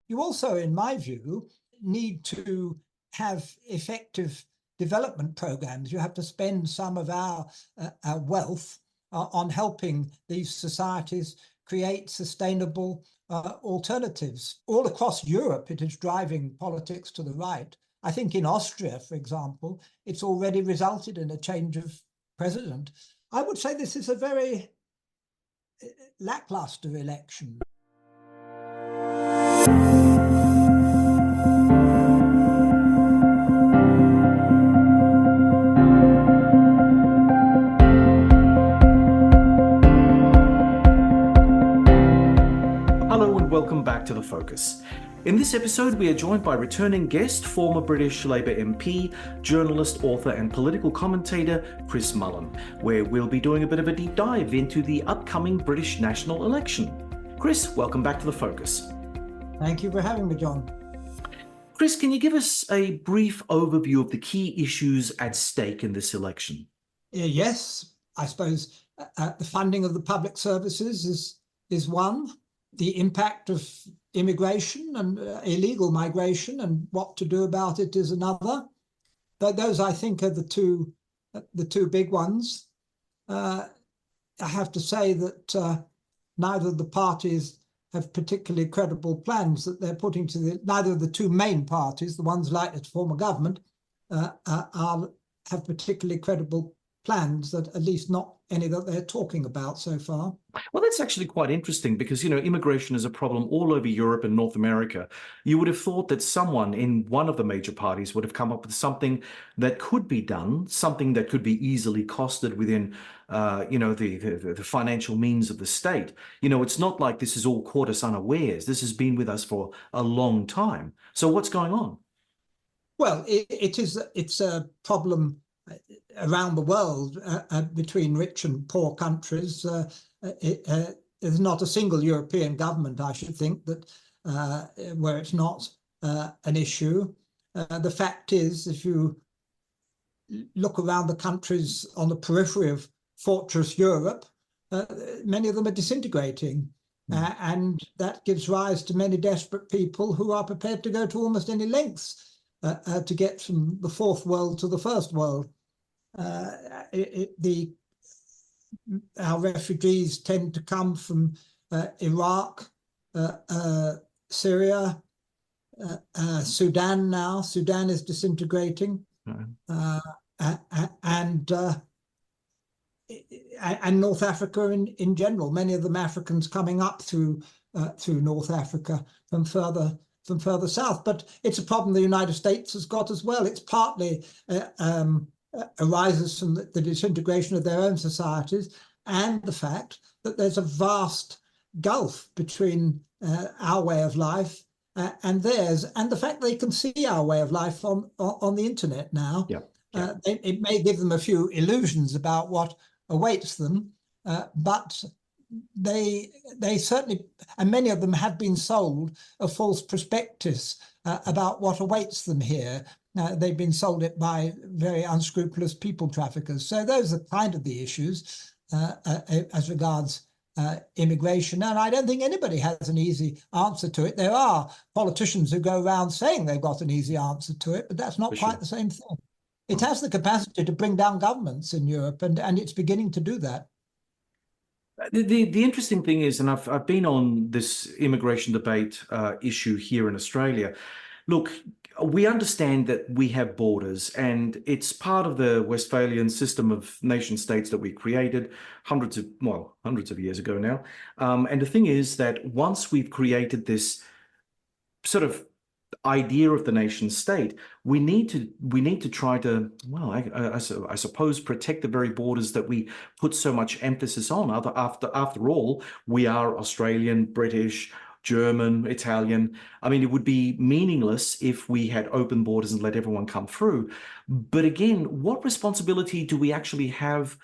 you also, in my view, need to have effective development programs. You have to spend some of our wealth on helping these societies create sustainable alternatives. All across Europe, it is driving politics to the right. I think in Austria, for example, it's already resulted in a change of president. I would say this is a very lackluster election. Hello and welcome back to The Focus. In this episode, we are joined by returning guest, former British Labour MP, journalist, author and political commentator Chris Mullin, where we'll be doing a bit of a deep dive into the upcoming British national election. Chris, welcome back to The Focus. Thank you for having me, John. Chris, can you give us a brief overview of the key issues at stake in this election? Yes, I suppose the funding of the public services is one. The impact of immigration and illegal migration and what to do about it is another. But those, I think, are the two big ones. I have to say that neither of the parties have particularly credible plans that they're putting to neither of the two main parties, the ones likely to form a government, have particularly credible plans, that at least not any that they're talking about so far. Well, that's actually quite interesting because, immigration is a problem all over Europe and North America. You would have thought that someone in one of the major parties would have come up with something that could be done, something that could be easily costed within, the financial means of the state. It's not like this is all caught us unawares. This has been with us for a long time. So what's going on? Well, it's a problem around the world between rich and poor countries. There's not a single European government, I should think, that where it's not an issue. The fact is, if you look around the countries on the periphery of Fortress Europe, many of them are disintegrating. And that gives rise to many desperate people who are prepared to go to almost any lengths to get from the fourth world to the first world. Our refugees tend to come from Iraq, Syria, Sudan now. Sudan is disintegrating, and North Africa in general. Many of them Africans coming up through North Africa from further south. But it's a problem the United States has got as well. It's partly arises from the disintegration of their own societies and the fact that there's a vast gulf between our way of life and theirs, and the fact they can see our way of life on the internet now. It may give them a few illusions about what awaits them, but they certainly, and many of them have been sold a false prospectus about what awaits them here. They've been sold it by very unscrupulous people traffickers. So those are kind of the issues as regards immigration. And I don't think anybody has an easy answer to it. There are politicians who go around saying they've got an easy answer to it, but that's not quite the same thing. It has the capacity to bring down governments in Europe, and it's beginning to do that. The interesting thing is, and I've been on this immigration debate issue here in Australia. Look, we understand that we have borders, and it's part of the Westphalian system of nation states that we created hundreds of years ago now. And the thing is that once we've created this sort of idea of the nation state, we need to try to, well, I suppose, protect the very borders that we put so much emphasis on. After all, we are Australian, British, German, Italian. I mean, it would be meaningless if we had open borders and let everyone come through. But again, what responsibility do we actually have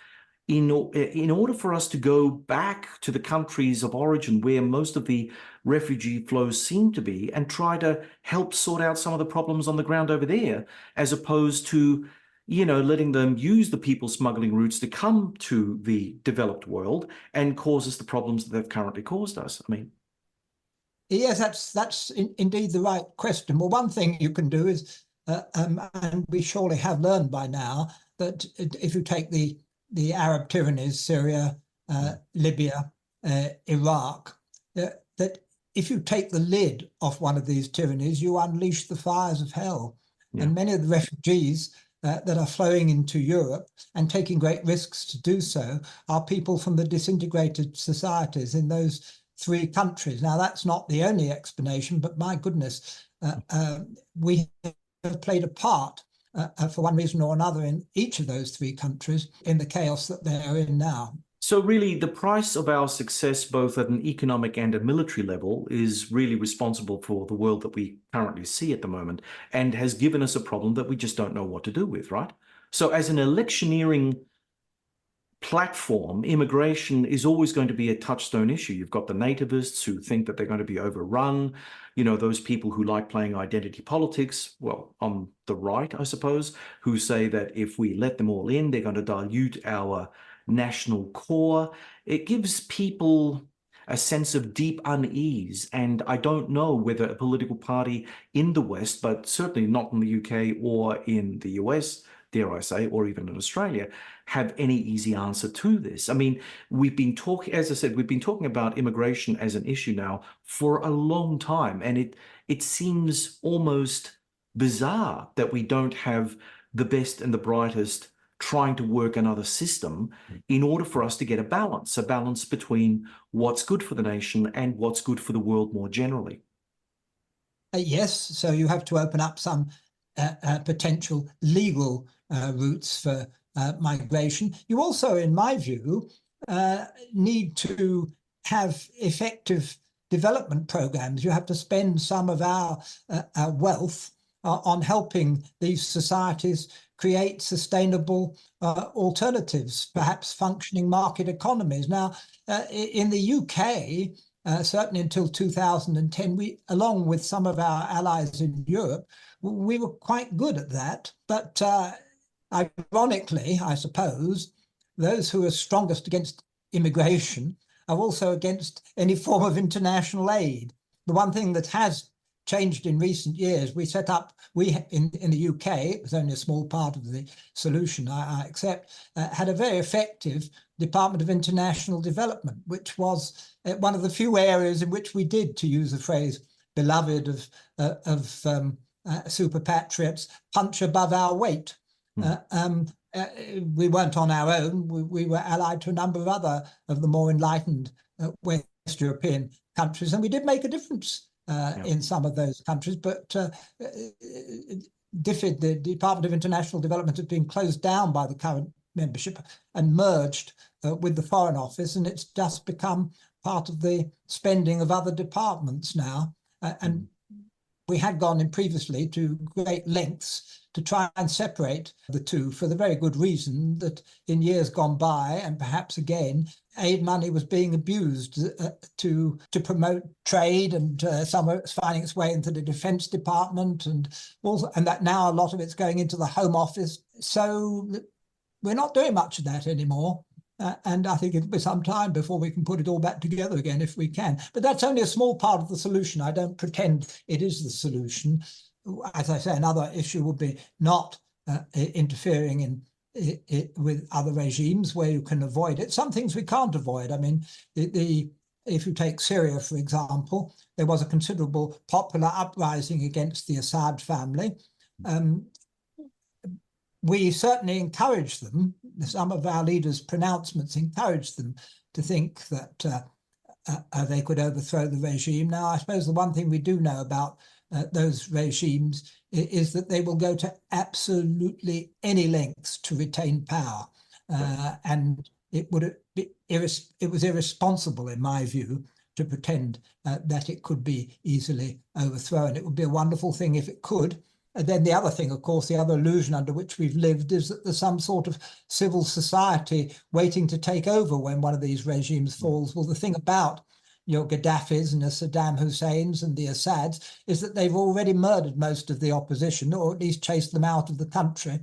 in order for us to go back to the countries of origin where most of the refugee flows seem to be and try to help sort out some of the problems on the ground over there, as opposed to, letting them use the people smuggling routes to come to the developed world and cause us the problems that they've currently caused us? I mean, Yes, that's indeed the right question. Well, one thing you can do is, and we surely have learned by now, that if you take the Arab tyrannies, Syria, Libya, Iraq, that if you take the lid off one of these tyrannies, you unleash the fires of hell. Yeah. And many of the refugees that are flowing into Europe and taking great risks to do so are people from the disintegrated societies in those three countries. Now, that's not the only explanation, but my goodness, we have played a part for one reason or another in each of those three countries in the chaos that they're in now. So really, the price of our success, both at an economic and a military level, is really responsible for the world that we currently see at the moment, and has given us a problem that we just don't know what to do with, right? So as an electioneering platform, immigration is always going to be a touchstone issue. You've got the nativists who think that they're going to be overrun, those people who like playing identity politics, well, on the right, I suppose, who say that if we let them all in, they're going to dilute our national core. It gives people a sense of deep unease. And I don't know whether a political party in the West, but certainly not in the UK or in the US, dare I say, or even in Australia, have any easy answer to this. I mean, we've been talking, as I said, we've been talking about immigration as an issue now for a long time. And it seems almost bizarre that we don't have the best and the brightest trying to work another system in order for us to get a balance between what's good for the nation and what's good for the world more generally. Yes, so you have to open up some potential legal routes for migration. You also, in my view, need to have effective development programs. You have to spend some of our wealth on helping these societies create sustainable alternatives, perhaps functioning market economies. Now, in the UK, certainly until 2010, we, along with some of our allies in Europe, we were quite good at that. But ironically, I suppose, those who are strongest against immigration are also against any form of international aid. The one thing that has changed in recent years, we set up, in the UK, it was only a small part of the solution, I accept, had a very effective Department of International Development, which was one of the few areas in which we did, to use a phrase beloved of super patriots, punch above our weight. We weren't on our own. We were allied to a number of other of the more enlightened West European countries, and we did make a difference in some of those countries. But DFID, the Department of International Development, has been closed down by the current membership and merged with the Foreign Office, and it's just become part of the spending of other departments now. And we had gone in previously to great lengths to try and separate the two, for the very good reason that in years gone by, and perhaps again, aid money was being abused to promote trade, and some of it's finding its way into the Defence Department, and that now a lot of it's going into the Home Office. So we're not doing much of that anymore. And I think it'll be some time before we can put it all back together again, if we can. But that's only a small part of the solution. I don't pretend it is the solution. As I say, another issue would be not interfering with other regimes where you can avoid it. Some things we can't avoid. I mean, if you take Syria, for example, there was a considerable popular uprising against the Assad family. We certainly encouraged them. Some of our leaders' pronouncements encouraged them to think that they could overthrow the regime. Now, I suppose the one thing we do know about those regimes is that they will go to absolutely any lengths to retain power. And it was irresponsible, in my view, to pretend that it could be easily overthrown. It would be a wonderful thing if it could. And then the other thing, of course, the other illusion under which we've lived is that there's some sort of civil society waiting to take over when one of these regimes falls. Well, the thing about your Gaddafis and the Saddam Husseins and the Assads is that they've already murdered most of the opposition, or at least chased them out of the country.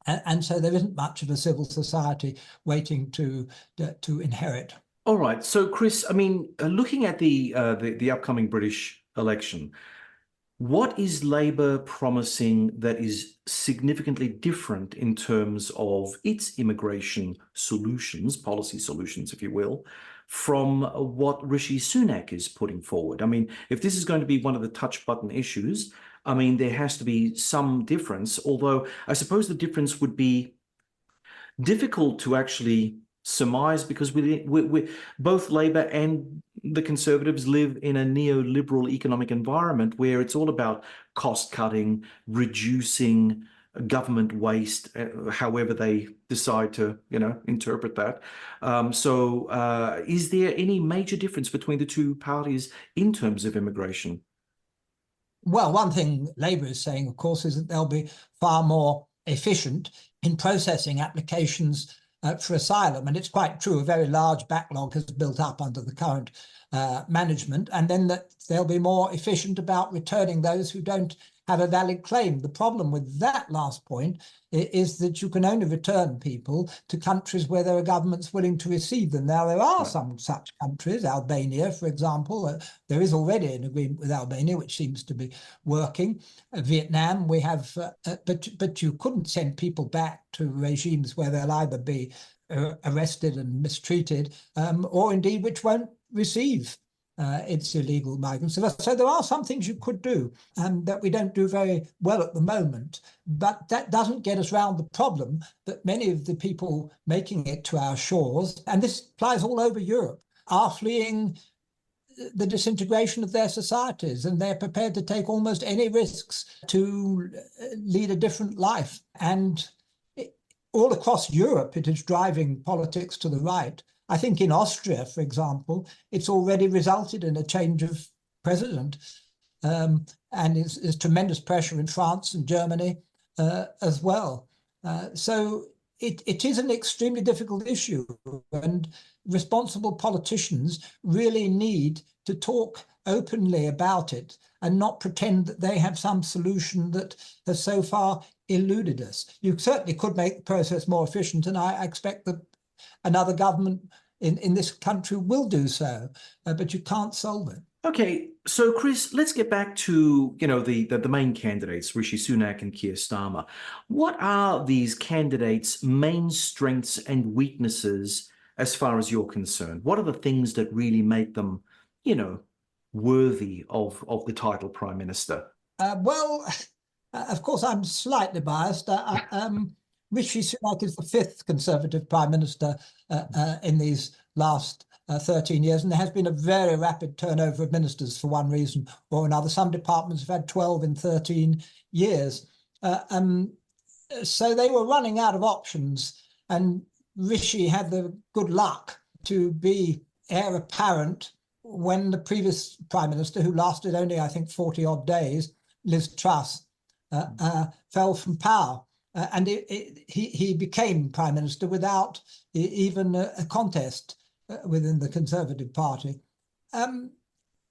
And so there isn't much of a civil society waiting to inherit. All right. So, Chris, I mean, looking at the upcoming British election, what is Labor promising that is significantly different in terms of its immigration solutions, policy solutions, if you will, from what Rishi Sunak is putting forward? I mean, if this is going to be one of the touch button issues, I mean, there has to be some difference, although I suppose the difference would be difficult to actually surmise because we both Labor and the Conservatives live in a neoliberal economic environment where it's all about cost cutting, reducing government waste, however they decide to, interpret that. Is there any major difference between the two parties in terms of immigration? Well, one thing Labour is saying, of course, is that they'll be far more efficient in processing applications for asylum. And it's quite true, a very large backlog has built up under the current management, and then that they'll be more efficient about returning those who don't have a valid claim. The problem with that last point is that you can only return people to countries where there are governments willing to receive them. Now, there are some such countries, Albania, for example. There is already an agreement with Albania, which seems to be working. Vietnam, we have, but you couldn't send people back to regimes where they'll either be arrested and mistreated, or indeed which won't receive its illegal migrants. So there are some things you could do that we don't do very well at the moment, but that doesn't get us around the problem that many of the people making it to our shores, and this applies all over Europe, are fleeing the disintegration of their societies, and they're prepared to take almost any risks to lead a different life. And all across Europe, it is driving politics to the right. I think in Austria, for example, it's already resulted in a change of president. And there's tremendous pressure in France and Germany as well. So it is an extremely difficult issue, and responsible politicians really need to talk openly about it and not pretend that they have some solution that has so far eluded us. You certainly could make the process more efficient, and I expect that another government in this country will do so, but you can't solve it. Okay, so Chris, let's get back to the main candidates, Rishi Sunak and Keir Starmer. What are these candidates' main strengths and weaknesses as far as you're concerned? What are the things that really make them, worthy of the title Prime Minister? Of course, I'm slightly biased. Rishi Sunak is the fifth Conservative Prime Minister in these last 13 years, and there has been a very rapid turnover of ministers for one reason or another. Some departments have had 12 in 13 years. So they were running out of options, and Rishi had the good luck to be heir apparent when the previous Prime Minister, who lasted only, I think, 40 odd days, Liz Truss, fell from power. And he became Prime Minister without even a contest within the Conservative Party.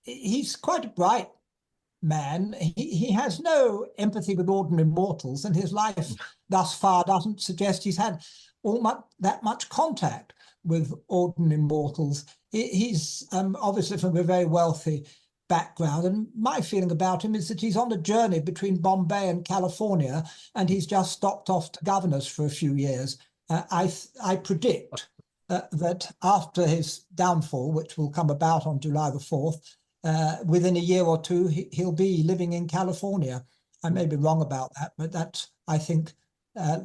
He's quite a bright man. He has no empathy with ordinary mortals, and his life thus far doesn't suggest he's had that much contact with ordinary mortals. He's obviously from a very wealthy background, and my feeling about him is that he's on a journey between Bombay and California, and he's just stopped off to governors for a few years. I predict that after his downfall, which will come about on July the 4th, within a year or two, he'll be living in California. I may be wrong about that, but that's, I think,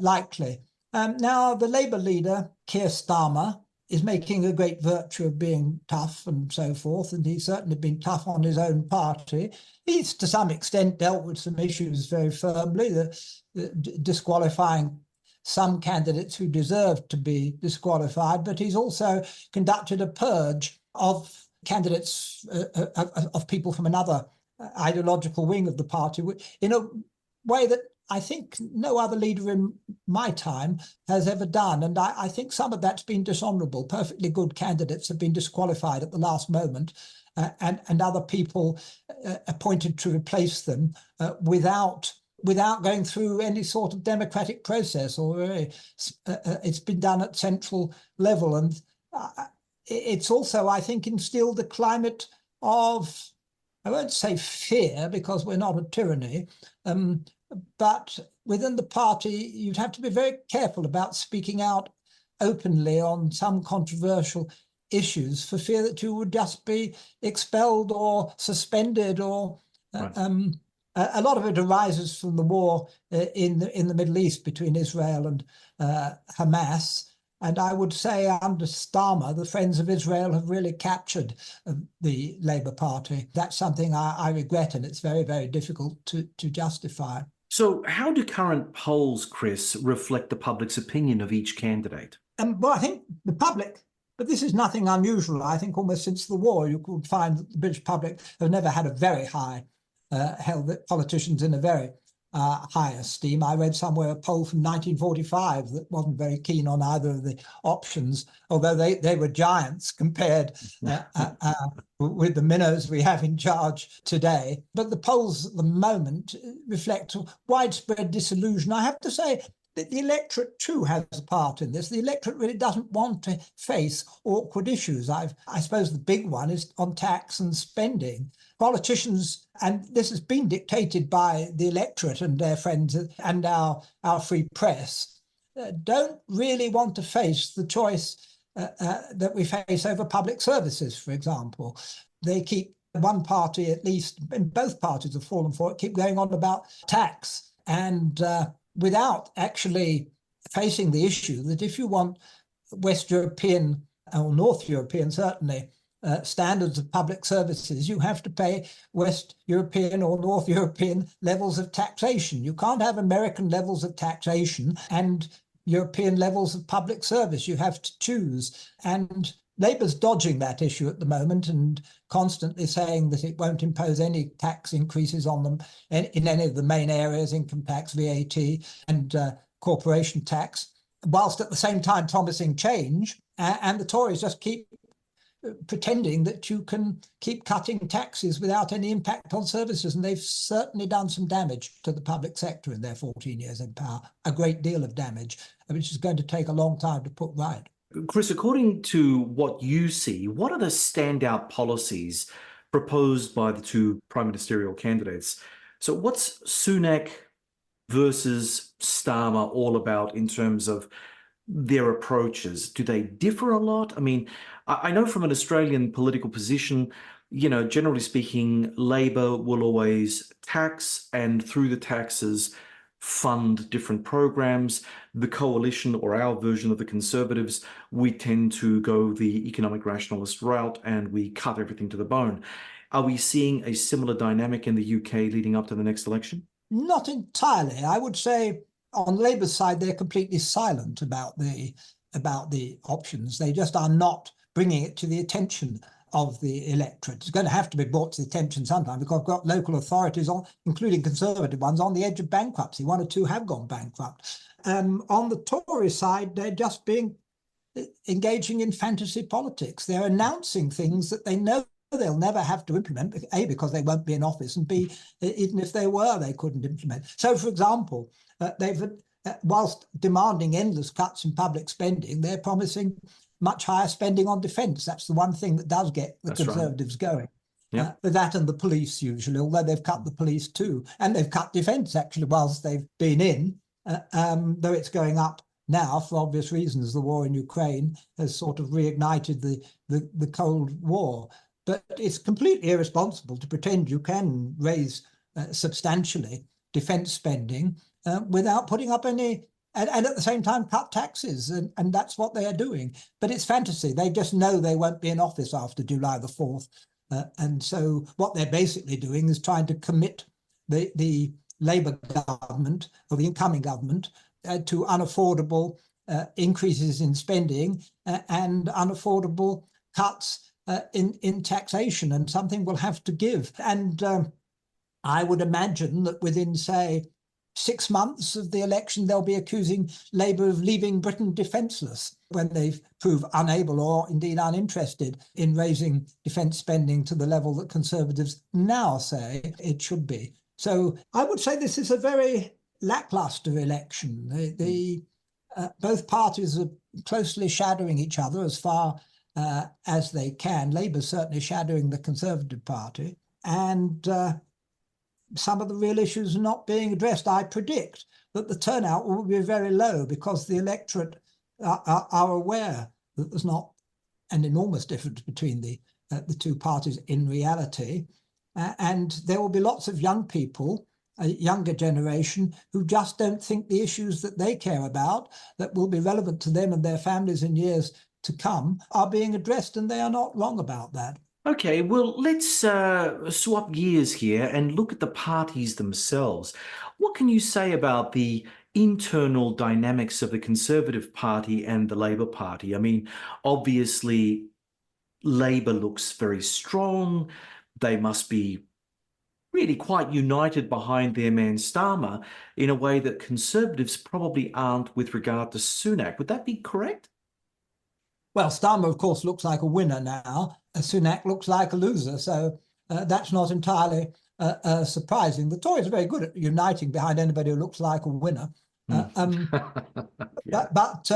likely. Now, the Labour leader, Keir Starmer, is making a great virtue of being tough and so forth, and he's certainly been tough on his own party. He's, to some extent, dealt with some issues very firmly, disqualifying some candidates who deserved to be disqualified, but he's also conducted a purge of candidates, of people from another ideological wing of the party, in a way that I think no other leader in my time has ever done. And I think some of that's been dishonourable. Perfectly good candidates have been disqualified at the last moment, and other people appointed to replace them without going through any sort of democratic process, or it's been done at central level. And it's also, I think, instilled a climate of, I won't say fear because we're not a tyranny, but within the party, you'd have to be very careful about speaking out openly on some controversial issues for fear that you would just be expelled or suspended or Right. a lot of it arises from the war in the Middle East between Israel and Hamas. And I would say under Starmer, the Friends of Israel have really captured the Labour Party. That's something I regret, and it's very, very difficult to justify. So how do current polls, Chris, reflect the public's opinion of each candidate? Well, I think the public, but this is nothing unusual. I think almost since the war, you could find that the British public have never had a very high, held politicians in a very high esteem. I read somewhere a poll from 1945 that wasn't very keen on either of the options, although they were giants compared with the minnows we have in charge today. But the polls at the moment reflect widespread disillusion. I have to say that the electorate too has a part in this. The electorate really doesn't want to face awkward issues. I suppose the big one is on tax and spending. Politicians, and this has been dictated by the electorate and their friends and our free press, don't really want to face the choice that we face over public services, for example. They keep, one party at least, and both parties have fallen for it, keep going on about tax and without actually facing the issue that if you want West European, or North European certainly, standards of public services, you have to pay West European or North European levels of taxation. You can't have American levels of taxation and European levels of public service. You have to choose. And Labour's dodging that issue at the moment and constantly saying that it won't impose any tax increases on them in any of the main areas, income tax, VAT, and corporation tax, whilst at the same time promising change. And the Tories just keep pretending that you can keep cutting taxes without any impact on services. And they've certainly done some damage to the public sector in their 14 years in power, a great deal of damage, which is going to take a long time to put right. Chris, according to what you see, what are the standout policies proposed by the two prime ministerial candidates? So what's Sunak versus Starmer all about in terms of their approaches? Do they differ a lot? I mean, I know from an Australian political position, you know, generally speaking, Labor will always tax and through the taxes fund different programs. The coalition, or our version of the Conservatives, we tend to go the economic rationalist route and we cut everything to the bone. Are we seeing a similar dynamic in the UK leading up to the next election? Not entirely. I would say on Labour's side, they're completely silent about the options. They just are not bringing it to the attention of the electorate. It's going to have to be brought to the attention sometime because we've got local authorities, including Conservative ones, on the edge of bankruptcy. One or two have gone bankrupt. On the Tory side, they're just engaging in fantasy politics. They're announcing things that they know they'll never have to implement, A, because they won't be in office, and B, even if they were, they couldn't implement. So, for example, whilst demanding endless cuts in public spending, they're promising much higher spending on defence. That's the one thing that does get the Conservatives going. Yeah. That and the police usually, although they've cut the police too. And they've cut defence actually whilst they've been in, though it's going up now for obvious reasons. The war in Ukraine has sort of reignited the Cold War. But it's completely irresponsible to pretend you can raise substantially defence spending without putting up any, and at the same time cut taxes. And that's what they are doing. But it's fantasy. They just know they won't be in office after July the 4th. And so what they're basically doing is trying to commit the Labour government, or the incoming government, to unaffordable increases in spending and unaffordable cuts in taxation, and something will have to give. And I would imagine that within, say, 6 months of the election, they'll be accusing Labour of leaving Britain defenceless when they prove unable or indeed uninterested in raising defence spending to the level that Conservatives now say it should be. So I would say this is a very lacklustre election. Both parties are closely shadowing each other as far as they can. Labour's certainly shadowing the Conservative Party, and some of the real issues are not being addressed. I predict that the turnout will be very low because the electorate are aware that there's not an enormous difference between the two parties in reality. And there will be lots of young people, a younger generation, who just don't think the issues that they care about, that will be relevant to them and their families in years to come, are being addressed, and they are not wrong about that. Okay, well, let's swap gears here and look at the parties themselves. What can you say about the internal dynamics of the Conservative Party and the Labor Party? I mean, obviously, Labor looks very strong. They must be really quite united behind their man Starmer in a way that Conservatives probably aren't with regard to Sunak. Would that be correct? Well, Starmer, of course, looks like a winner now. Sunak looks like a loser. So that's not entirely surprising. The Tories are very good at uniting behind anybody who looks like a winner. Yeah. But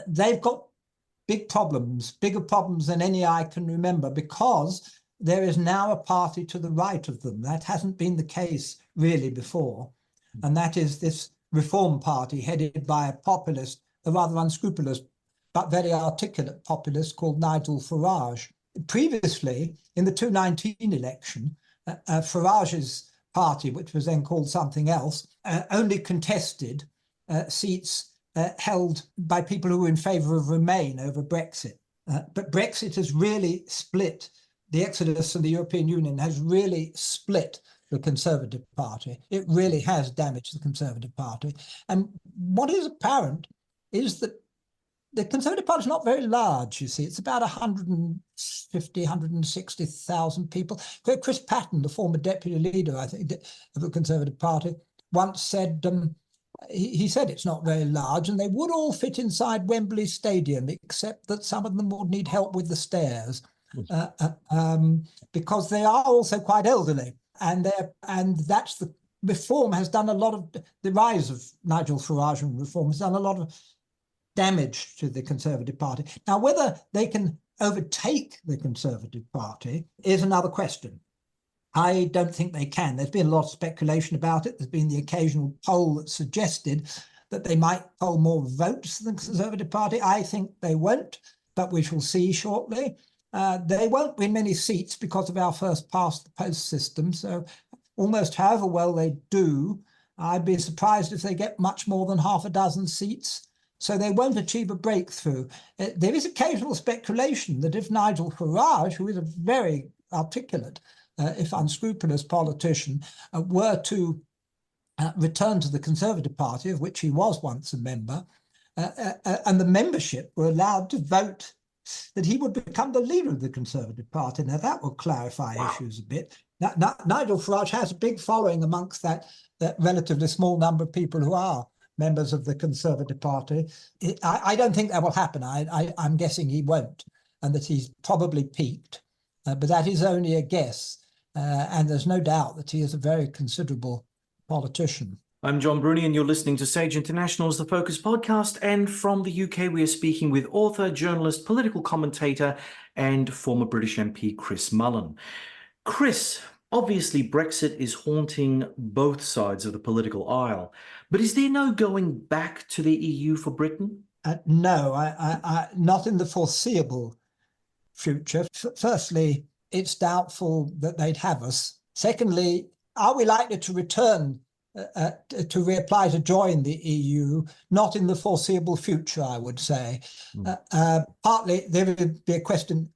they've got big problems, bigger problems than any I can remember, because there is now a party to the right of them. That hasn't been the case really before. And that is this Reform Party headed by a populist, a rather unscrupulous but very articulate populist called Nigel Farage. Previously, in the 2019 election, Farage's party, which was then called something else, only contested seats held by people who were in favour of Remain over Brexit. But Brexit has really split, the exodus from the European Union has really split the Conservative Party. It really has damaged the Conservative Party. And what is apparent is that the Conservative Party is not very large, you see. It's about 150, 160,000 people. Chris Patten, the former deputy leader, I think, of the Conservative Party, once said, he said it's not very large, and they would all fit inside Wembley Stadium, except that some of them would need help with the stairs, because they are also quite elderly. And that's the Reform has done a lot of, the rise of Nigel Farage and Reform has done a lot of damage to the Conservative Party. Now, whether they can overtake the Conservative Party is another question. I don't think they can. There's been a lot of speculation about it. There's been the occasional poll that suggested that they might poll more votes than the Conservative Party. I think they won't, but we shall see shortly. They won't win many seats because of our first past the post system. So almost however well they do, I'd be surprised if they get much more than half a dozen seats. So they won't achieve a breakthrough. There is occasional speculation that if Nigel Farage, who is a very articulate, if unscrupulous politician, were to return to the Conservative Party, of which he was once a member, and the membership were allowed to vote, that he would become the leader of the Conservative Party. Now, that would clarify issues a bit. Nigel Farage has a big following amongst that relatively small number of people who are members of the Conservative Party. I don't think that will happen. I'm guessing he won't, and that he's probably peaked. But that is only a guess. And there's no doubt that he is a very considerable politician. I'm John Bruni, and you're listening to Sage International's The Focus podcast. And from the UK, we are speaking with author, journalist, political commentator, and former British MP Chris Mullin. Chris, obviously, Brexit is haunting both sides of the political aisle. But is there no going back to the EU for Britain? No, not in the foreseeable future. Firstly, it's doubtful that they'd have us. Secondly, are we likely to return to reapply to join the EU? Not in the foreseeable future, I would say. Partly, there would be a question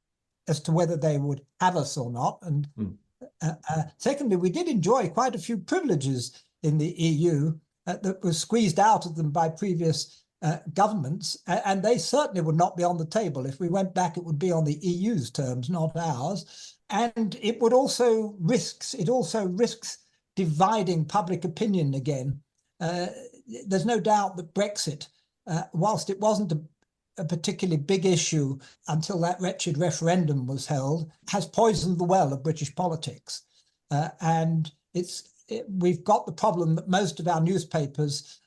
as to whether they would have us or not. And secondly, we did enjoy quite a few privileges in the EU that were squeezed out of them by previous governments, and they certainly would not be on the table. If we went back, it would be on the EU's terms, not ours. And it also risks dividing public opinion again. There's no doubt that Brexit, whilst it wasn't a particularly big issue until that wretched referendum was held, has poisoned the well of British politics. And we've got the problem that most of our newspapers,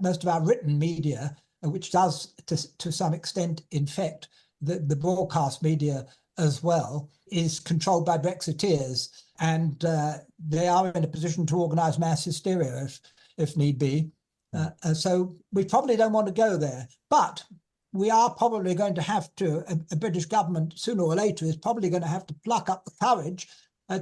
most of our written media, which does to some extent infect the broadcast media as well, is controlled by Brexiteers, and they are in a position to organise mass hysteria if need be. So we probably don't want to go there, but we are probably going to have to, a British government sooner or later is probably going to have to pluck up the courage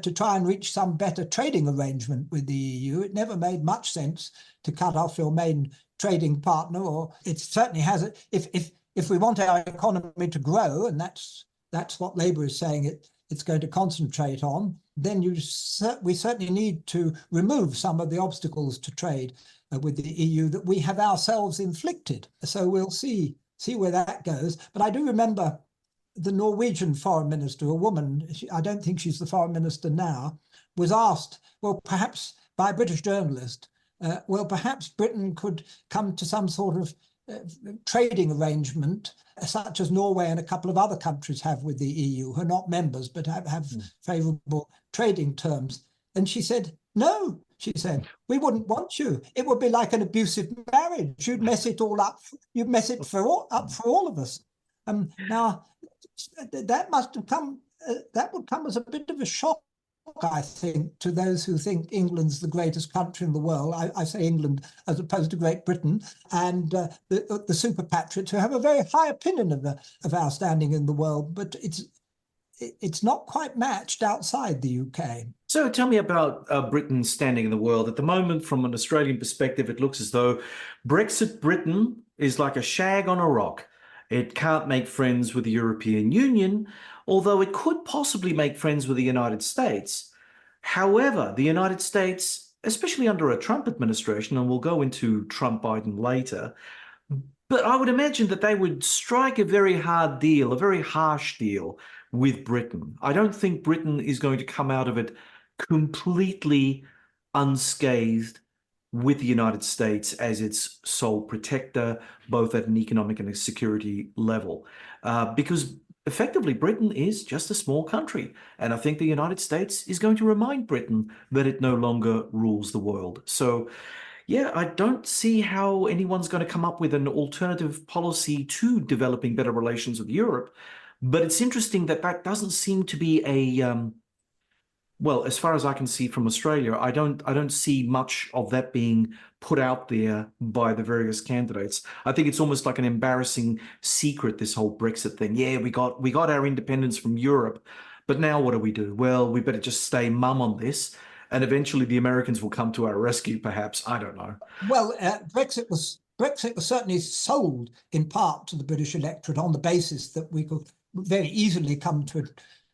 to try and reach some better trading arrangement with the EU. It never made much sense to cut off your main trading partner, or it certainly has. If we want our economy to grow, and that's what Labour is saying it's going to concentrate on, then we certainly need to remove some of the obstacles to trade with the EU that we have ourselves inflicted. So we'll see where that goes. But I do remember the Norwegian foreign minister, a woman, I don't think she's the foreign minister now, was asked, well, perhaps by a British journalist, well, perhaps Britain could come to some sort of trading arrangement, such as Norway and a couple of other countries have with the EU, who are not members, but have favourable trading terms. And she said, no, she said, we wouldn't want you. It would be like an abusive marriage. You'd mess it all up. You'd mess it up for all of us. Now, that must have come. That would come as a bit of a shock, I think, to those who think England's the greatest country in the world. I say England as opposed to Great Britain, and the super patriots who have a very high opinion of our standing in the world, but it's not quite matched outside the UK. So tell me about Britain's standing in the world. At the moment, from an Australian perspective, it looks as though Brexit Britain is like a shag on a rock. It can't make friends with the European Union, although it could possibly make friends with the United States. However, the United States, especially under a Trump administration, and we'll go into Trump-Biden later, but I would imagine that they would strike a very hard deal, a very harsh deal with Britain. I don't think Britain is going to come out of it completely unscathed with the United States as its sole protector, both at an economic and a security level, because effectively Britain is just a small country. And I think the United States is going to remind Britain that it no longer rules the world. So yeah, I don't see how anyone's going to come up with an alternative policy to developing better relations with Europe. But it's interesting that that doesn't seem to be a well, as far as I can see from Australia, I don't see much of that being put out there by the various candidates. I think it's almost like an embarrassing secret, this whole Brexit thing. Yeah, we got our independence from Europe, but now what do? Well, we better just stay mum on this, and eventually the Americans will come to our rescue, perhaps. I don't know. Well, Brexit was certainly sold in part to the British electorate on the basis that we could very easily come to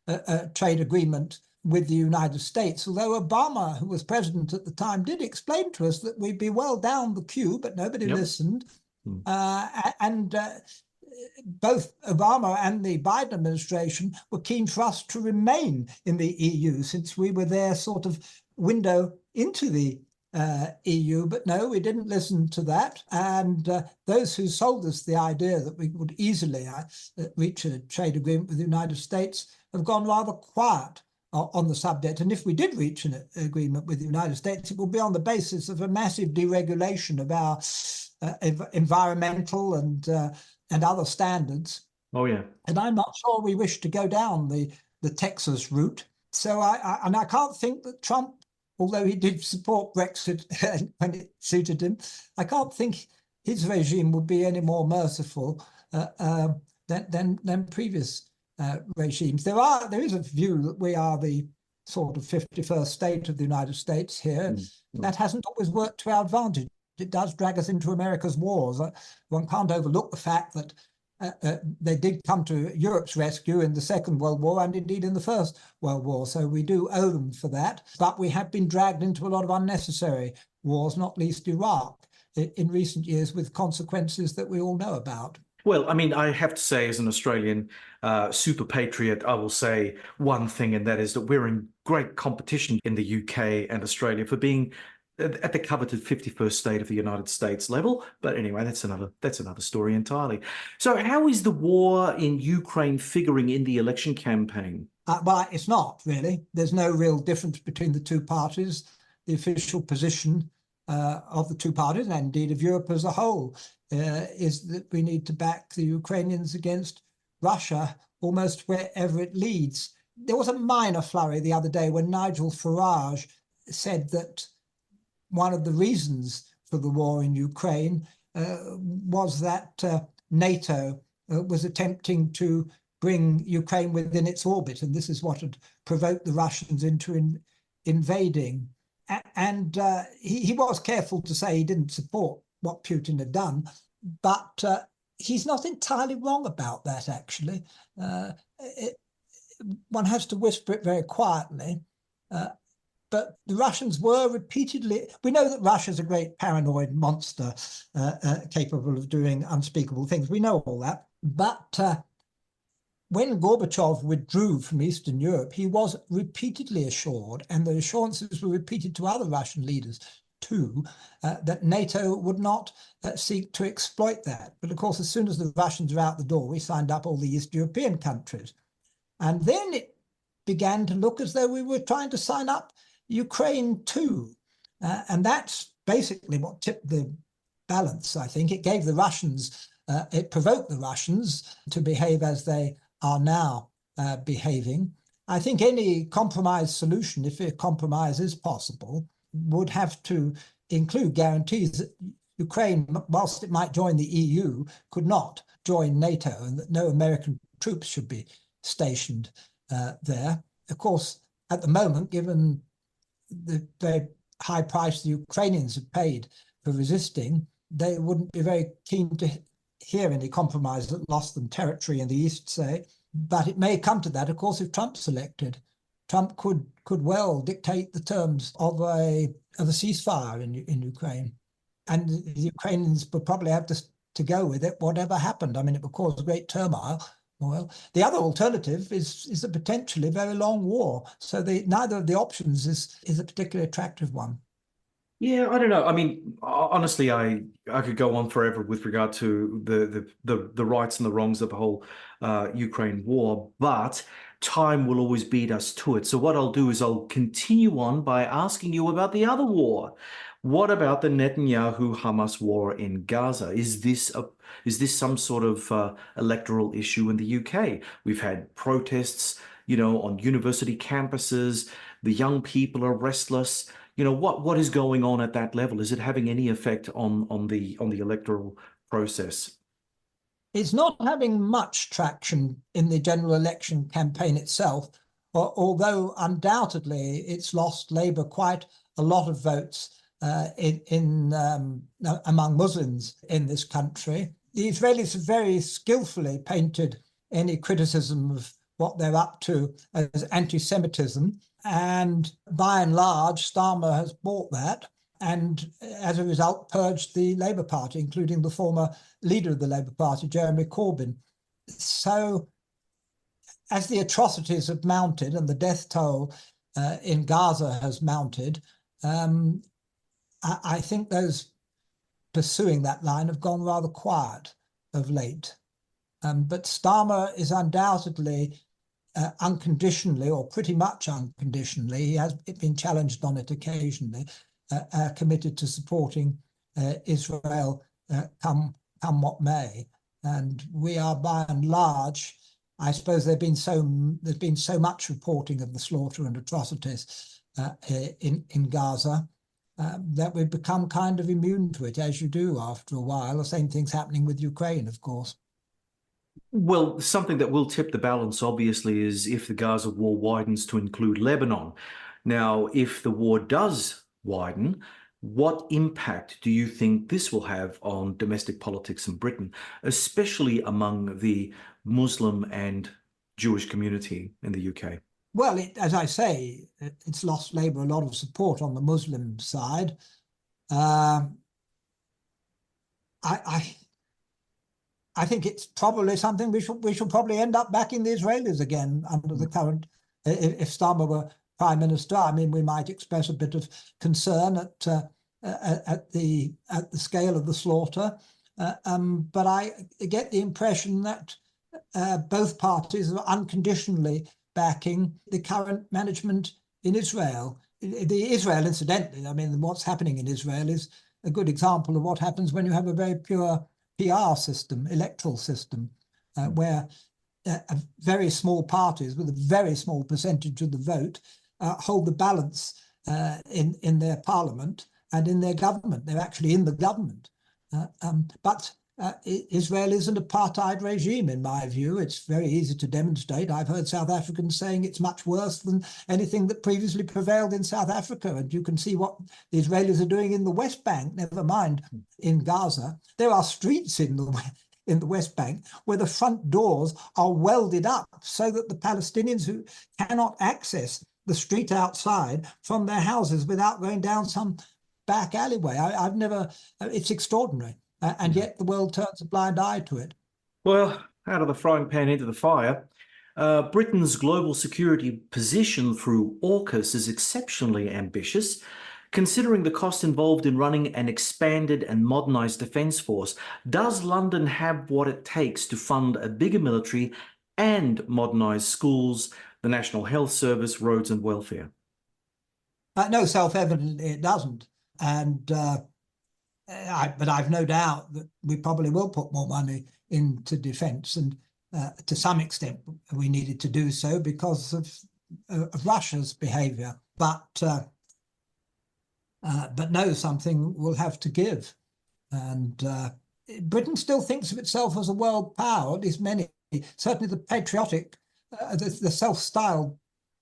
a trade agreement with the United States, although Obama, who was president at the time, did explain to us that we'd be well down the queue, but nobody listened. And both Obama and the Biden administration were keen for us to remain in the EU, since we were their sort of window into the EU. But no, we didn't listen to that. And those who sold us the idea that we would easily reach a trade agreement with the United States have gone rather quiet on the subject. And if we did reach an agreement with the United States, it will be on the basis of a massive deregulation of our environmental and other standards. Oh, yeah. And I'm not sure we wish to go down the Texas route. So I can't think that Trump, although he did support Brexit when it suited him, I can't think his regime would be any more merciful than previous regimes. There is a view that we are the sort of 51st state of the United States here. That hasn't always worked to our advantage. It does drag us into America's wars. One can't overlook the fact that they did come to Europe's rescue in the Second World War and indeed in the First World War. So we do owe them for that. But we have been dragged into a lot of unnecessary wars, not least Iraq, in recent years, with consequences that we all know about. Well, I mean, I have to say, as an Australian super patriot, I will say one thing, and that is that we're in great competition in the UK and Australia for being at the coveted 51st state of the United States level. But anyway, that's another story entirely. So how is the war in Ukraine figuring in the election campaign? Well, it's not really. There's no real difference between the two parties. The official position of the two parties, and indeed of Europe as a whole, is that we need to back the Ukrainians against Russia almost wherever it leads. There was a minor flurry the other day when Nigel Farage said that one of the reasons for the war in Ukraine was that NATO was attempting to bring Ukraine within its orbit, and this is what had provoked the Russians into invading. And he was careful to say he didn't support what Putin had done, but he's not entirely wrong about that, actually. One has to whisper it very quietly. But the Russians were repeatedly, we know that Russia's a great paranoid monster capable of doing unspeakable things. We know all that. But when Gorbachev withdrew from Eastern Europe, he was repeatedly assured, and the assurances were repeated to other Russian leaders too, that NATO would not seek to exploit that. But of course, as soon as the Russians were out the door, we signed up all the East European countries. And then it began to look as though we were trying to sign up Ukraine too. And that's basically what tipped the balance, I think. It gave the Russians, it provoked the Russians to behave as they are now behaving. I think any compromise solution, if a compromise is possible, would have to include guarantees that Ukraine, whilst it might join the EU, could not join NATO, and that no American troops should be stationed there. Of course, at the moment, given the very high price the Ukrainians have paid for resisting, they wouldn't be very keen to hear any compromise that lost them territory in the East, say. But it may come to that, of course, if Trump's elected. Trump could well dictate the terms of a ceasefire in Ukraine. And the Ukrainians would probably have to go with it, whatever happened. I mean, it would cause great turmoil. Well, the other alternative is a potentially very long war. So neither of the options is a particularly attractive one. Yeah, I don't know. I mean, honestly, I could go on forever with regard to the rights and the wrongs of the whole Ukraine war, but time will always beat us to it. So what I'll do is I'll continue on by asking you about the other war. What about the Netanyahu-Hamas war in Gaza? Is this some sort of electoral issue in the UK? We've had protests, on university campuses. The young people are restless. What is going on at that level? Is it having any effect on the electoral process? It's not having much traction in the general election campaign itself, although undoubtedly it's lost Labour quite a lot of votes among Muslims in this country. The Israelis have very skillfully painted any criticism of what they're up to as anti-Semitism. And by and large, Starmer has bought that, and as a result purged the Labour Party, including the former leader of the Labour Party, Jeremy Corbyn. So as the atrocities have mounted and the death toll in Gaza has mounted, I think those pursuing that line have gone rather quiet of late. But Starmer is undoubtedly unconditionally, or pretty much unconditionally, he has been challenged on it occasionally, committed to supporting Israel come what may. And we are by and large, I suppose there's been so much reporting of the slaughter and atrocities in Gaza that we've become kind of immune to it, as you do after a while. The same thing's happening with Ukraine, of course. Well, something that will tip the balance, obviously, is if the Gaza war widens to include Lebanon. Now, if the war does widen, what impact do you think this will have on domestic politics in Britain, especially among the Muslim and Jewish community in the UK? Well, as I say, it's lost Labour a lot of support on the Muslim side. I think it's probably something we shall probably end up backing the Israelis again under the current. If Starmer were Prime Minister, I mean, we might express a bit of concern at the scale of the slaughter, but I get the impression that both parties are unconditionally backing the current management in Israel. Israel, incidentally, I mean, what's happening in Israel is a good example of what happens when you have a very pure PR system, electoral system, where very small parties with a very small percentage of the vote hold the balance in their parliament and in their government. They're actually in the government. But Israel is an apartheid regime, in my view. It's very easy to demonstrate. I've heard South Africans saying it's much worse than anything that previously prevailed in South Africa. And you can see what the Israelis are doing in the West Bank, never mind in Gaza. There are streets in the West Bank where the front doors are welded up so that the Palestinians who cannot access the street outside from their houses without going down some back alleyway. I've never, it's extraordinary. And yet the world turns a blind eye to it. Well, out of the frying pan into the fire, Britain's global security position through AUKUS is exceptionally ambitious, considering the cost involved in running an expanded and modernised defence force. Does London have what it takes to fund a bigger military and modernise schools, the National Health Service, roads and welfare? No, self-evidently it doesn't. And but I've no doubt that we probably will put more money into defence, and to some extent we needed to do so because of Russia's behaviour. But no, something will have to give. And Britain still thinks of itself as a world power, at least many. Certainly the patriotic, the self-styled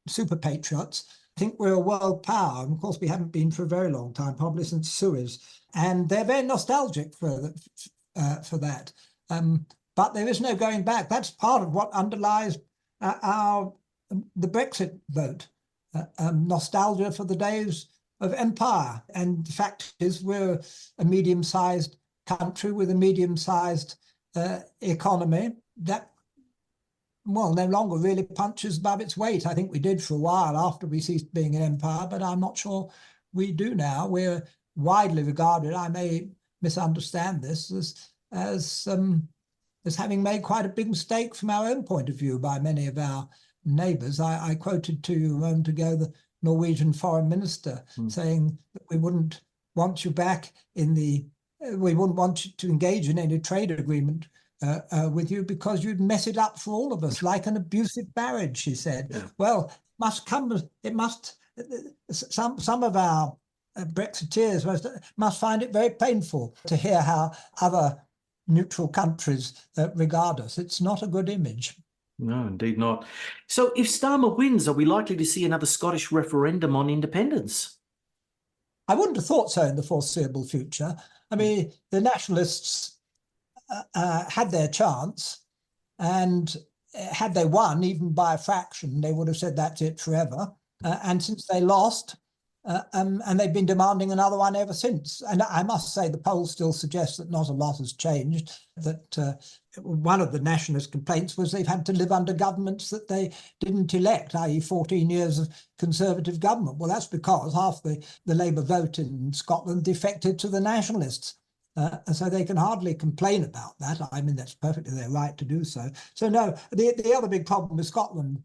super patriots think we're a world power. And of course, we haven't been for a very long time, probably since Suez. And they're very nostalgic for that. But there is no going back. That's part of what underlies the Brexit vote. Nostalgia for the days of empire. And the fact is, we're a medium-sized country with a medium-sized economy that, well, no longer really punches above its weight. I think we did for a while after we ceased being an empire, but I'm not sure we do now. We're widely regarded, I may misunderstand this, as having made quite a big mistake from our own point of view by many of our neighbours. I quoted to you a moment ago the Norwegian foreign minister saying that we wouldn't want you back in we wouldn't want you to engage in any trade agreement with you because you'd mess it up for all of us, like an abusive marriage, she said. Yeah. Well, some of our Brexiteers must find it very painful to hear how other neutral countries regard us. It's not a good image. No, indeed not. So if Starmer wins, are we likely to see another Scottish referendum on independence? I wouldn't have thought so in the foreseeable future. I mean, the nationalists had their chance, and had they won, even by a fraction, they would have said that's it forever. And since they lost, and they've been demanding another one ever since. And I must say the polls still suggest that not a lot has changed, that one of the nationalist complaints was they've had to live under governments that they didn't elect, i.e. 14 years of Conservative government. Well, that's because half the Labour vote in Scotland defected to the nationalists. And so they can hardly complain about that. I mean, that's perfectly their right to do so. So no, the other big problem with Scotland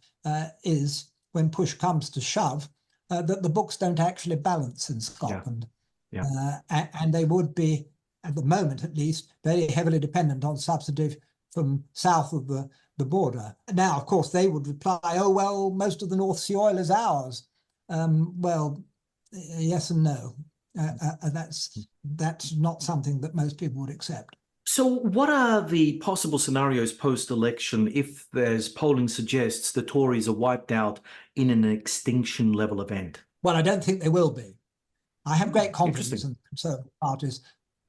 is when push comes to shove, that the books don't actually balance in Scotland. Yeah. And they would be, at the moment at least, very heavily dependent on subsidy from south of the border. Now, of course, they would reply, oh, well, most of the North Sea oil is ours. Well, yes and no. That's not something that most people would accept. So what are the possible scenarios post-election if, as polling suggests, the Tories are wiped out in an extinction level event? Well, I don't think they will be. I have great confidence in the Conservative Party's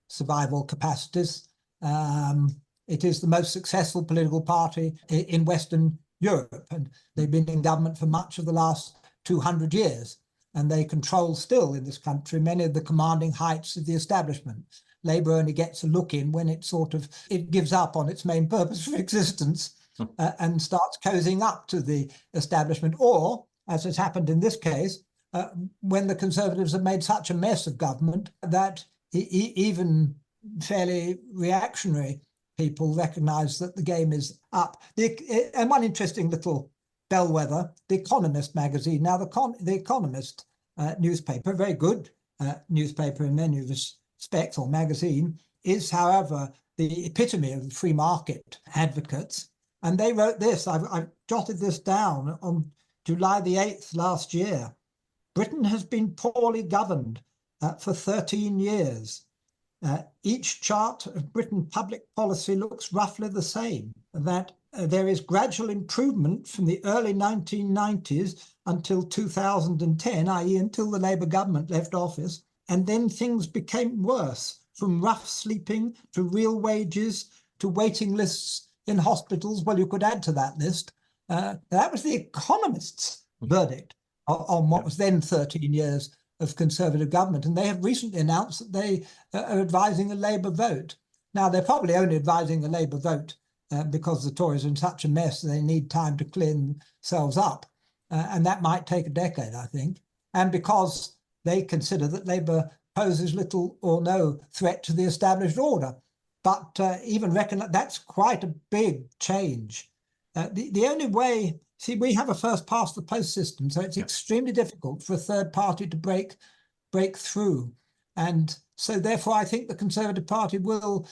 survival capacities. It is the most successful political party in Western Europe, and they've been in government for much of the last 200 years. And they control still in this country many of the commanding heights of the establishment. Labour only gets a look in when it gives up on its main purpose for existence and starts cozying up to the establishment, or, as has happened in this case, when the Conservatives have made such a mess of government that even fairly reactionary people recognise that the game is up. And one interesting little bellwether, The Economist magazine. Now, The Economist newspaper, a very good newspaper in many respects, or magazine, is, however, the epitome of free market advocates. And they wrote this, I've jotted this down, on July the 8th last year. Britain has been poorly governed for 13 years. Each chart of Britain public policy looks roughly the same, that there is gradual improvement from the early 1990s until 2010, i.e. until the Labour government left office, and then things became worse, from rough sleeping to real wages to waiting lists in hospitals. Well, you could add to that list. That was the Economist's verdict on what was then 13 years of Conservative government. And they have recently announced that they are advising a Labour vote. Now, they're probably only advising a Labour vote because the Tories are in such a mess, they need time to clean themselves up. And that might take a decade, I think. And because they consider that Labour poses little or no threat to the established order. But even reckon that's quite a big change. The only way, see, we have a first past the post system, so it's extremely difficult for a third party to break through. And so therefore, I think the Conservative Party will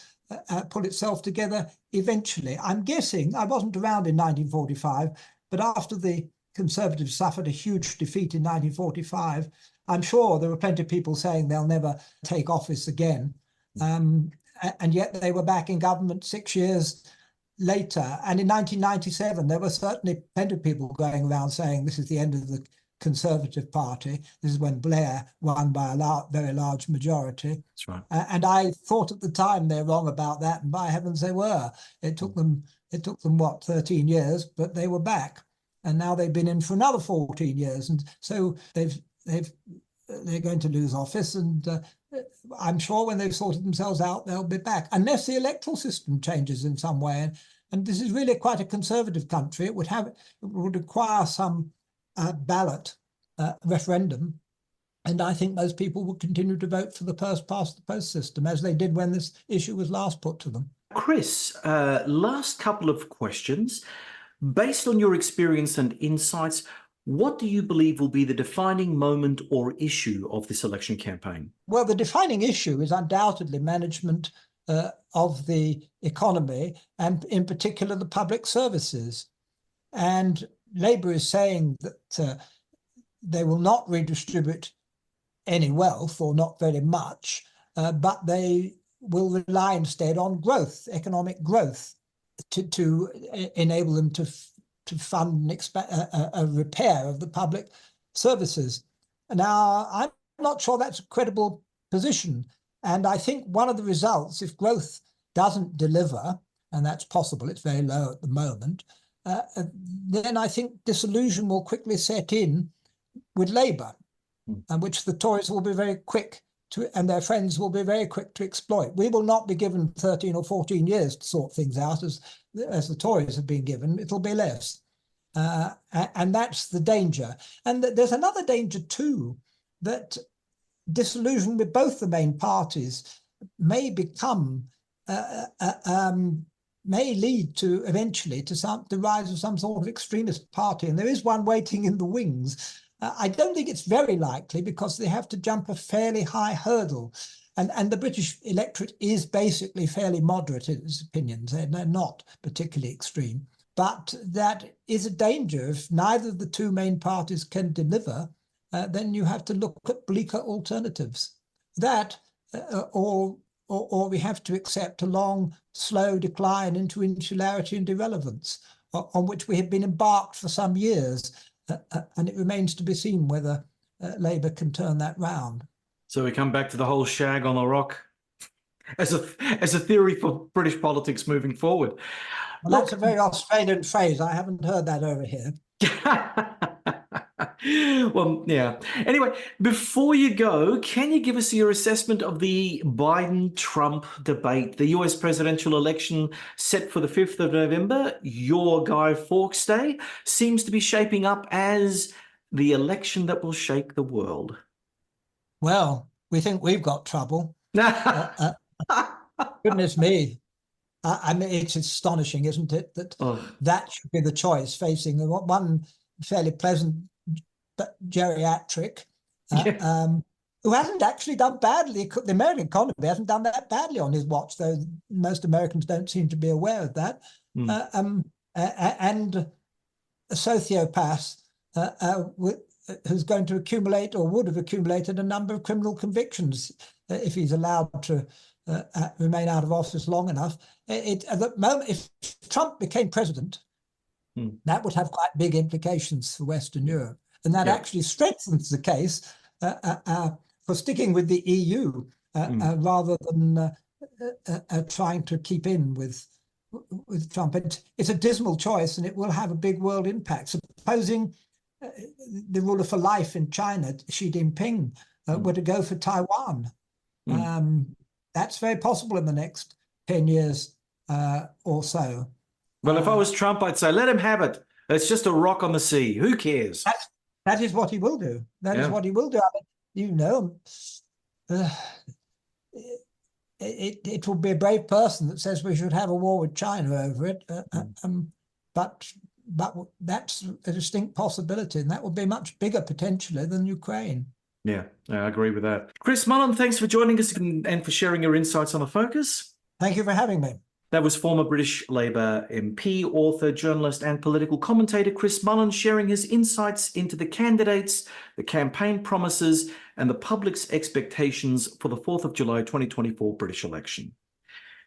pull itself together eventually. I'm guessing, I wasn't around in 1945, but after the Conservatives suffered a huge defeat in 1945, I'm sure there were plenty of people saying they'll never take office again. And yet they were back in government 6 years later. And in 1997, there were certainly plenty of people going around saying this is the end of the Conservative Party. This is when Blair won by a very large majority. That's right. And I thought at the time they're wrong about that. And by heavens, they were. It took them what, 13 years, but they were back. And now they've been in for another 14 years. And so they're going to lose office. And I'm sure when they've sorted themselves out, they'll be back, unless the electoral system changes in some way. And this is really quite a conservative country. It would require some ballot referendum. And I think most people will continue to vote for the first past the post system, as they did when this issue was last put to them. Chris, last couple of questions. Based on your experience and insights, what do you believe will be the defining moment or issue of this election campaign? Well, the defining issue is undoubtedly management of the economy, and in particular the public services. And Labour is saying that they will not redistribute any wealth, or not very much, but they will rely instead on growth, economic growth, to enable them to fund a repair of the public services. Now, I'm not sure that's a credible position. And I think one of the results, if growth doesn't deliver, and that's possible, it's very low at the moment, then I think disillusion will quickly set in with Labour, and which the Tories will be very quick to, and their friends will be very quick to exploit. We will not be given 13 or 14 years to sort things out as the Tories have been given. It'll be less. And that's the danger. And there's another danger too, that disillusion with both the main parties may become, may lead to eventually to the rise of some sort of extremist party. And there is one waiting in the wings. I don't think it's very likely, because they have to jump a fairly high hurdle. And the British electorate is basically fairly moderate in its opinions. They're not particularly extreme. But that is a danger. If neither of the two main parties can deliver, then you have to look at bleaker alternatives. That, or we have to accept a long, slow decline into insularity and irrelevance, on which we have been embarked for some years. And it remains to be seen whether Labour can turn that round. So we come back to the whole shag on a rock as a theory for British politics moving forward. Well, that's a very Australian phrase. I haven't heard that over here. Well, yeah. Anyway, before you go, can you give us your assessment of the Biden-Trump debate, the US presidential election set for the 5th of November? Your Guy Fawkes Day seems to be shaping up as the election that will shake the world. Well, we think we've got trouble. Goodness me. I mean, it's astonishing, isn't it, that that should be the choice, facing one fairly pleasant geriatric who hasn't actually done badly. The American economy hasn't done that badly on his watch, though most Americans don't seem to be aware of that. and a sociopath who's going to accumulate or would have accumulated a number of criminal convictions if he's allowed to remain out of office long enough. At the moment, if Trump became president, that would have quite big implications for Western Europe. And that actually strengthens the case for sticking with the EU rather than trying to keep in with Trump. It's a dismal choice, and it will have a big world impact. Supposing the ruler for life in China, Xi Jinping, were to go for Taiwan, that's very possible in the next 10 years or so. Well, if I was Trump, I'd say, let him have it. It's just a rock on the sea. Who cares? That is what he will do. That is what he will do. I mean, it will be a brave person that says we should have a war with China over it. But that's a distinct possibility, and that would be much bigger potentially than Ukraine. Yeah, I agree with that. Chris Mullin, thanks for joining us and for sharing your insights on The Focus. Thank you for having me. That was former British Labour MP, author, journalist and political commentator Chris Mullin sharing his insights into the candidates, the campaign promises and the public's expectations for the 4th of July 2024 British election.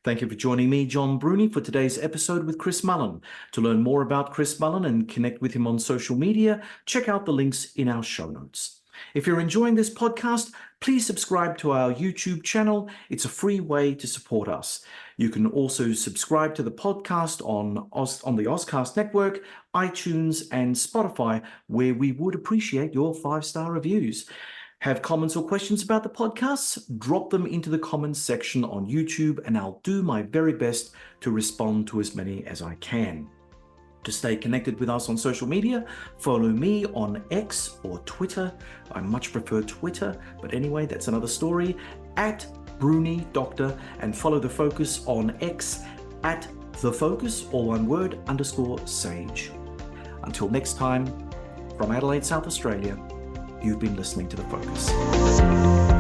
Thank you for joining me, John Bruni, for today's episode with Chris Mullin. To learn more about Chris Mullin and connect with him on social media, check out the links in our show notes. If you're enjoying this podcast, please subscribe to our YouTube channel. It's a free way to support us. You can also subscribe to the podcast on the Ozcast Network, iTunes, and Spotify, where we would appreciate your 5-star reviews. Have comments or questions about the podcasts? Drop them into the comments section on YouTube, and I'll do my very best to respond to as many as I can. To stay connected with us on social media, follow me on X or Twitter. I much prefer Twitter, but anyway, that's another story. @Bruni Doctor, and follow The Focus on X @TheFocus, all one word, _sage. Until next time, from Adelaide, South Australia, you've been listening to The Focus.